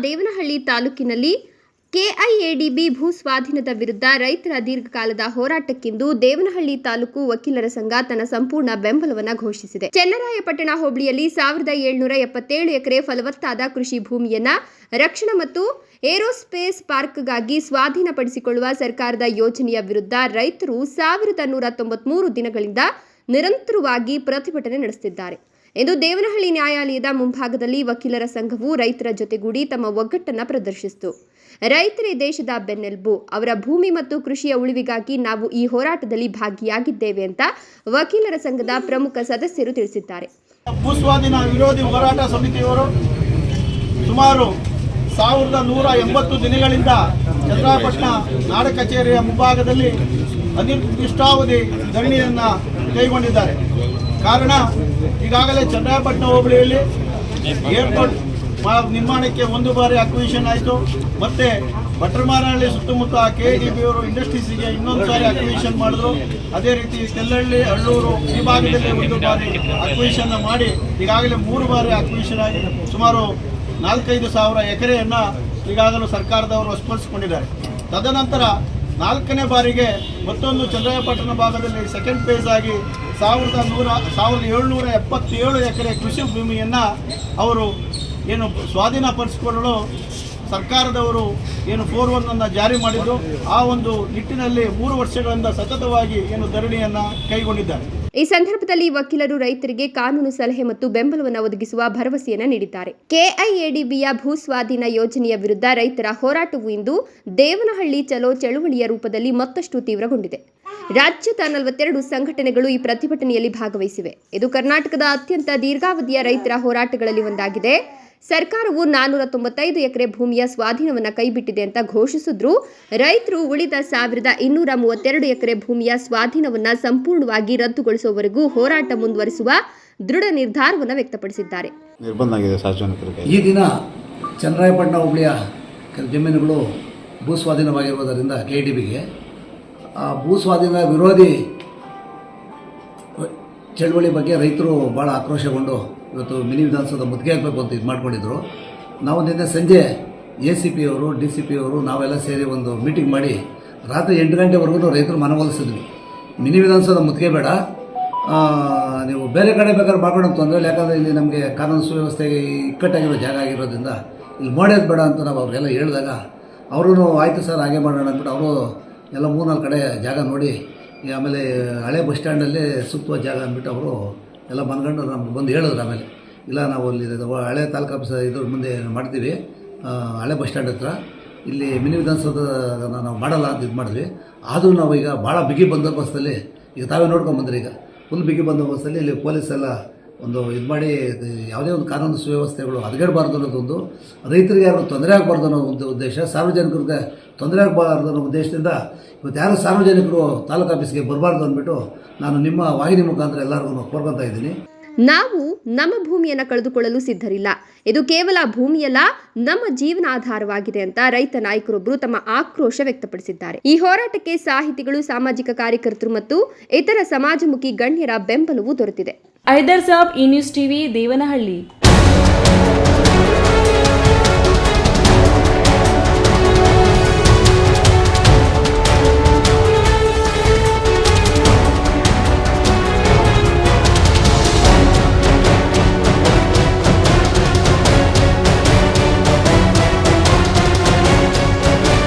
ದೇವನಹಳ್ಳಿ ತಾಲೂಕಿನಲ್ಲಿ ಕೆಐಎಡಿಬಿ ಭೂ ಸ್ವಾಧೀನದ ವಿರುದ್ಧ ರೈತರ ದೀರ್ಘಕಾಲದ ಹೋರಾಟಕ್ಕಿಂದು ದೇವನಹಳ್ಳಿ ತಾಲೂಕು ವಕೀಲರ ಸಂಘ ತನ್ನ ಸಂಪೂರ್ಣ ಬೆಂಬಲವನ್ನು ಘೋಷಿಸಿದೆ. ಚನ್ನರಾಯಪಟ್ಟಣ ಹೋಬಳಿಯಲ್ಲಿ 1777 ಎಕರೆ ಫಲವತ್ತಾದ ಕೃಷಿ ಭೂಮಿಯನ್ನ ರಕ್ಷಣಾ ಮತ್ತು ಏರೋಸ್ಪೇಸ್ ಪಾರ್ಕ್ಗಾಗಿ ಸ್ವಾಧೀನಪಡಿಸಿಕೊಳ್ಳುವ ಸರ್ಕಾರದ ಯೋಜನೆಯ ವಿರುದ್ಧ ರೈತರು 1193 ದಿನಗಳಿಂದ ನಿರಂತರವಾಗಿ ಪ್ರತಿಭಟನೆ ನಡೆಸುತ್ತಿದ್ದಾರೆ ಎಂದು ದೇವನಹಳ್ಳಿ ನ್ಯಾಯಾಲಯದ ಮುಂಭಾಗದಲ್ಲಿ ವಕೀಲರ ಸಂಘವು ರೈತರ ಜೊತೆಗೂಡಿ ತಮ್ಮ ಒಗ್ಗಟ್ಟನ್ನು ಪ್ರದರ್ಶಿಸಿತು. ರೈತರೇ ದೇಶದ ಬೆನ್ನೆಲುಬು, ಅವರ ಭೂಮಿ ಮತ್ತು ಕೃಷಿಯ ಉಳಿವಿಗಾಗಿ ನಾವು ಈ ಹೋರಾಟದಲ್ಲಿ ಭಾಗಿಯಾಗಿದ್ದೇವೆ ಅಂತ ವಕೀಲರ ಸಂಘದ ಪ್ರಮುಖ ಸದಸ್ಯರು ತಿಳಿಸಿದ್ದಾರೆ. ಭೂಸ್ವಾಧೀನ ವಿರೋಧಿ ಹೋರಾಟ ಸಮಿತಿಯವರು ಸುಮಾರು 1180 ದಿನಗಳಿಂದ ಚನ್ನರಾಯಪಟ್ಟಣ ನಾಡ ಕಚೇರಿಯ ಮುಂಭಾಗದಲ್ಲಿ ಅನಿರ್ದಿಷ್ಟಾವಧಿ ಧರಣಿಯನ್ನು ಕೈಗೊಂಡಿದ್ದಾರೆ. ಕಾರಣ, ಈಗಾಗಲೇ ಚನ್ನರಾಯಪಟ್ಟಣ ಹೋಬಳಿಯಲ್ಲಿ ಏರ್ಪೋರ್ಟ್ ನಿರ್ಮಾಣಕ್ಕೆ 1 ಬಾರಿ ಅಕ್ವಿಷನ್ ಆಯಿತು. ಮತ್ತೆ ಭಟ್ರಮಾರಹಳ್ಳಿ ಸುತ್ತಮುತ್ತ ಕೆಐಡಿಬಿ ಅವರು ಇಂಡಸ್ಟ್ರೀಸ್ಗೆ ಇನ್ನೊಂದು ಸಾರಿ ಅಕ್ವಿಷನ್ ಮಾಡಿದ್ರು. ಅದೇ ರೀತಿ ತೆಲ್ಲಹಳ್ಳಿ, ಅಳ್ಳೂರು ಈ ಭಾಗದಲ್ಲಿ 1 ಬಾರಿ ಅಕ್ವಿಷನ್ ಮಾಡಿ ಈಗಾಗಲೇ 3 ಬಾರಿ ಅಕ್ವಿಷನ್ ಆಗಿ ಸುಮಾರು 4-5 ಸಾವಿರ ಎಕರೆಯನ್ನು ಈಗಾಗಲೂ ಸರ್ಕಾರದವರು ವಶಪಡಿಸಿಕೊಂಡಿದ್ದಾರೆ. ತದನಂತರ 4ನೇ ಬಾರಿಗೆ ಮತ್ತೊಂದು ಚನ್ನರಾಯಪಟ್ಟಣ ಭಾಗದಲ್ಲಿ ಸೆಕೆಂಡ್ ಫೇಸ್ ಆಗಿ 1777 ಎಕರೆ ಕೃಷಿ ಭೂಮಿಯನ್ನು ಅವರು ಏನು ಸ್ವಾಧೀನಪಡಿಸಿಕೊಳ್ಳಲು ಸರ್ಕಾರದವರು ಏನು 4-1 ಜಾರಿ ಮಾಡಿದ್ದು, ಆ ಒಂದು ನಿಟ್ಟಿನಲ್ಲಿ 3 ವರ್ಷಗಳಿಂದ ಸತತವಾಗಿ ಏನು ಧರಣಿಯನ್ನು ಕೈಗೊಂಡಿದ್ದಾರೆ. ಈ ಸಂದರ್ಭದಲ್ಲಿ ವಕೀಲರು ರೈತರಿಗೆ ಕಾನೂನು ಸಲಹೆ ಮತ್ತು ಬೆಂಬಲವನ್ನು ಒದಗಿಸುವ ಭರವಸೆಯನ್ನು ನೀಡಿದ್ದಾರೆ. ಕೆಐಎಡಿಬಿಯ ಭೂ ಸ್ವಾಧೀನ ಯೋಜನೆಯ ವಿರುದ್ಧ ರೈತರ ಹೋರಾಟವು ಇಂದು ದೇವನಹಳ್ಳಿ ಚಲೋ ಚಳುವಳಿಯ ರೂಪದಲ್ಲಿ ಮತ್ತಷ್ಟು ತೀವ್ರಗೊಂಡಿದೆ. ರಾಜ್ಯದ 42 ಸಂಘಟನೆಗಳು ಈ ಪ್ರತಿಭಟನೆಯಲ್ಲಿ ಭಾಗವಹಿಸಿವೆ. ಇದು ಕರ್ನಾಟಕದ ಅತ್ಯಂತ ದೀರ್ಘಾವಧಿಯ ರೈತರ ಹೋರಾಟಗಳಲ್ಲಿ ಒಂದಾಗಿದೆ. ಸರ್ಕಾರವು 495 ಎಕರೆ ಭೂಮಿಯ ಸ್ವಾಧೀನವನ್ನು ಕೈಬಿಟ್ಟಿದೆ ಅಂತ ಘೋಷಿಸಿದ್ರು ರೈತರು ಉಳಿದ 1232 ಎಕರೆ ಭೂಮಿಯ ಸ್ವಾಧೀನವನ್ನು ಸಂಪೂರ್ಣವಾಗಿ ರದ್ದುಗೊಳಿಸುವವರೆಗೂ ಹೋರಾಟ ಮುಂದುವರಿಸುವ ದೃಢ ನಿರ್ಧಾರವನ್ನು ವ್ಯಕ್ತಪಡಿಸಿದ್ದಾರೆ. ಈ ದಿನ ಚನ್ನರಾಯಪಟ್ಟಣ ಹೋಬಳಿಯ ಕೆಲ ಜಮೀನುಗಳು ಭೂ ಸ್ವಾಧೀನವಾಗಿರುವುದರಿಂದ ಕೆಐಡಿಬಿಗೆ ಭೂ ಸ್ವಾಧೀನ ವಿರೋಧಿ ಚಳವಳಿ ಬಗ್ಗೆ ರೈತರು ಭಾಳ ಆಕ್ರೋಶಗೊಂಡು ಇವತ್ತು ಮಿನಿ ವಿಧಾನಸೌಧ ಮುತ್ತಿಗೆ ಹಾಕಬೇಕು ಅಂತ ಇದು ಮಾಡ್ಕೊಂಡಿದ್ರು. ನಾವು ನಿನ್ನೆ ಸಂಜೆ ACP ಅವರು, DCP ಅವರು ನಾವೆಲ್ಲ ಸೇರಿ ಒಂದು ಮೀಟಿಂಗ್ ಮಾಡಿ ರಾತ್ರಿ 8 ಗಂಟೆವರೆಗೂ ರೈತರು ಮನವೊಲಿಸಿದ್ವಿ. ಮಿನಿ ವಿಧಾನಸೌಧ ಮುತ್ತಿಗೆ ಬೇಡ, ನೀವು ಬೇರೆ ಕಡೆ ಬೇಕಾದ್ರೆ ಮಾಡ್ಕೊಂಡು ತೊಂದರೆ ಇಲ್ಲ, ಯಾಕಂದರೆ ಇಲ್ಲಿ ನಮಗೆ ಕಾನೂನು ಸುವ್ಯವಸ್ಥೆಗೆ ಇಕ್ಕಟ್ಟಾಗಿರೋ ಜಾಗ ಆಗಿರೋದ್ರಿಂದ ಇಲ್ಲಿ ಮಾಡೋದು ಬೇಡ ಅಂತ ನಾವು ಅವ್ರಿಗೆಲ್ಲ ಹೇಳಿದಾಗ ಅವರು ಆಯಿತು ಸರ್ ಹಾಗೆ ಮಾಡೋಣ ಅಂದ್ಬಿಟ್ಟು ಅವರು ಎಲ್ಲ 3-4 ಕಡೆ ಜಾಗ ನೋಡಿ, ಆಮೇಲೆ ಹಳೆ ಬಸ್ ಸ್ಟ್ಯಾಂಡಲ್ಲಿ ಸೂಕ್ತವಾದ ಜಾಗ ಅಂದ್ಬಿಟ್ಟು ಅವರು ಎಲ್ಲ ಮನ್ಕೊಂಡು ನಮ್ಗೆ ಬಂದು ಹೇಳಿದ್ರು. ಆಮೇಲೆ ಇಲ್ಲ ನಾವು ಅಲ್ಲಿ ಹಳೆ ತಾಲೂಕು ಆಫೀಸ್ ಇದ್ರ ಮುಂದೆ ಮಾಡ್ತೀವಿ, ಹಳೆ ಬಸ್ ಸ್ಟ್ಯಾಂಡ್ ಹತ್ರ ಇಲ್ಲಿ ಮಿನಿ ವಿಧಾನಸೌಧ ನಾವು ಮಾಡಲ್ಲ ಅಂತ ಇದು ಮಾಡಿದ್ವಿ. ಆದರೂ ನಾವು ಈಗ ಭಾಳ ಬಿಗಿ ಬಂದೋಬಸ್ತಲ್ಲಿ ಈಗ ತಾವೇ ನೋಡ್ಕೊಂಬಂದ್ರಿ, ಈಗ ಫುಲ್ ಬಿಗಿ ಬಂದೋಬಸ್ತಲ್ಲಿ ಇಲ್ಲಿ ಪೊಲೀಸ್ ಎಲ್ಲ ಒಂದು ಇದು ಮಾಡಿ ಯಾವುದೇ ಒಂದು ಕಾನೂನು ಸುವ್ಯವಸ್ಥೆಗಳು ಹದಗೆಡಬಾರ್ದು ಅನ್ನೋದೊಂದು, ರೈತರಿಗೆ ಯಾರು ತೊಂದರೆ ಆಗಬಾರ್ದು ಅನ್ನೋ ಒಂದು ಉದ್ದೇಶ, ಸಾರ್ವಜನಿಕರಿಗೆ ತೊಂದರೆ ಆಗಬಾರ್ದು ಅನ್ನೋ ಉದ್ದೇಶದಿಂದ ಇವತ್ತು ಯಾರು ಸಾರ್ವಜನಿಕರು ತಾಲೂಕು ಆಫೀಸ್ಗೆ ಬರಬಾರ್ದು ಅಂದ್ಬಿಟ್ಟು ನಾನು ನಿಮ್ಮ ವಾಹಿನಿ ಮುಖಾಂತರ ಎಲ್ಲರಿಗೂ ಕೋರ್ಕೊತಾ ಇದ್ದೀನಿ. ನಾವು ನಮ್ಮ ಭೂಮಿಯನ್ನು ಕಳೆದುಕೊಳ್ಳಲು ಸಿದ್ಧರಿಲ್ಲ. ಇದು ಕೇವಲ ಭೂಮಿಯಲ್ಲ, ನಮ್ಮ ಜೀವನಾಧಾರವಾಗಿದೆ ಅಂತ ರೈತ ನಾಯಕರೊಬ್ಬರು ತಮ್ಮ ಆಕ್ರೋಶ ವ್ಯಕ್ತಪಡಿಸಿದ್ದಾರೆ. ಈ ಹೋರಾಟಕ್ಕೆ ಸಾಹಿತಿಗಳು, ಸಾಮಾಜಿಕ ಕಾರ್ಯಕರ್ತರು ಮತ್ತು ಇತರ ಸಮಾಜಮುಖಿ ಗಣ್ಯರ ಬೆಂಬಲವೂ ದೊರೆತಿದೆ. ಐದರ್ ಸಾಬ್, ಈ ನ್ಯೂಸ್ ಟಿವಿ, ದೇವನಹಳ್ಳಿ.